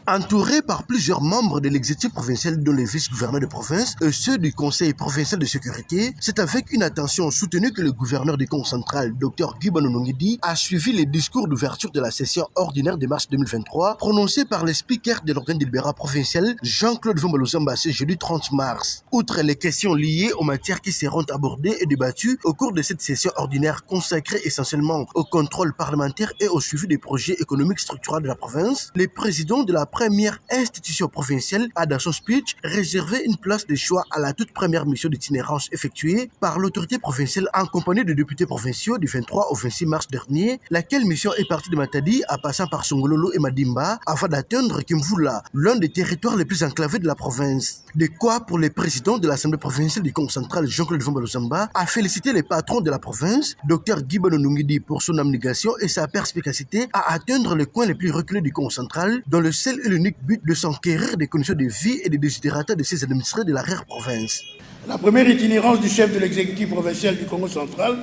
Entouré par plusieurs membres de l'exécutif provincial dont les vice-gouverneurs de province et ceux du conseil provincial de sécurité, c'est avec une attention soutenue que le gouverneur du Congo central, Dr Guy Banonongidi, a suivi les discours d'ouverture de la session ordinaire de mars 2023 prononcés par le speaker de l'organe délibérant provincial, Jean-Claude Vombalozamba, ce jeudi 30 mars. Outre les questions liées aux matières qui seront abordées et débattues au cours de cette session ordinaire consacrée essentiellement au contrôle parlementaire et au suivi des projets économiques structurels de la province, le président de la première institution provinciale a dans son speech réservé une place de choix à la toute première mission d'itinérance effectuée par l'autorité provinciale en compagnie de députés provinciaux du 23 au 26 mars dernier, laquelle mission est partie de Matadi en passant par Songololo et Madimba avant d'atteindre Kimvula, l'un des territoires les plus enclavés de la province. De quoi pour le président de l'Assemblée provinciale du Congo central, Jean-Claude Vombalozamba, a félicité les patrons de la province, Dr Guy Banonongidi, pour son abnégation et sa perspicacité à atteindre les coins les plus reculés du Congo central, dans le seul et l'unique but de s'enquérir des conditions de vie et des desiderata de ses administrés de l'arrière-province. La première itinérance du chef de l'exécutif provincial du Congo central,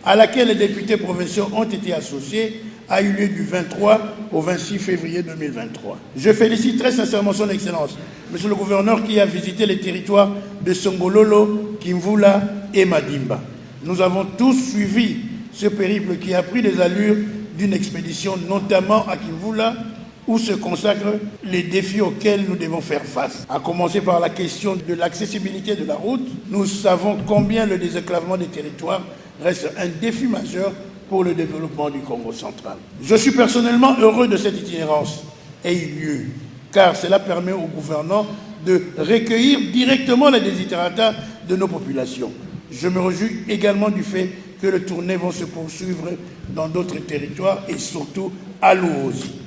à laquelle les députés provinciaux ont été associés, a eu lieu du 23 au 26 février 2023. Je félicite très sincèrement son Excellence, Monsieur le gouverneur, qui a visité les territoires de Songololo, Kimvula et Madimba. Nous avons tous suivi ce périple qui a pris les allures d'une expédition, notamment à Kimvula, où se consacrent les défis auxquels nous devons faire face. À commencer par la question de l'accessibilité de la route, nous savons combien le désenclavement des territoires reste un défi majeur pour le développement du Congo central. Je suis personnellement heureux de cette itinérance ait eu lieu, car cela permet au gouvernement de recueillir directement les desiderata de nos populations. Je me réjouis également du fait que les tournées vont se poursuivre dans d'autres territoires et surtout à Louosi.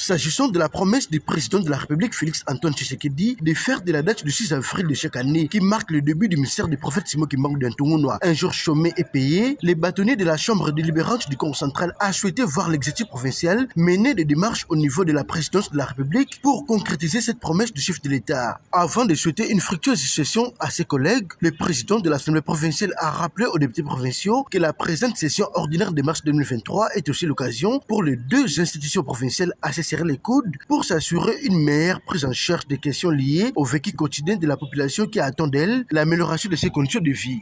S'agissant de la promesse du président de la République, Félix Antoine Tshisekedi, de faire de la date du 6 avril de chaque année, qui marque le début du ministère du prophète Simo Kimbangu d'Antongonoa, un jour chômé et payé, les bâtonniers de la Chambre délibérante du Congo central a souhaité voir l'exécutif provincial mener des démarches au niveau de la présidence de la République pour concrétiser cette promesse du chef de l'État. Avant de souhaiter une fructueuse session à ses collègues, le président de l'Assemblée provinciale a rappelé aux députés provinciaux que la présente session ordinaire de mars 2023 est aussi l'occasion pour les deux institutions provinciales à serrer les coudes pour s'assurer une meilleure prise en charge des questions liées au vécu quotidien de la population qui attend d'elle l'amélioration de ses conditions de vie.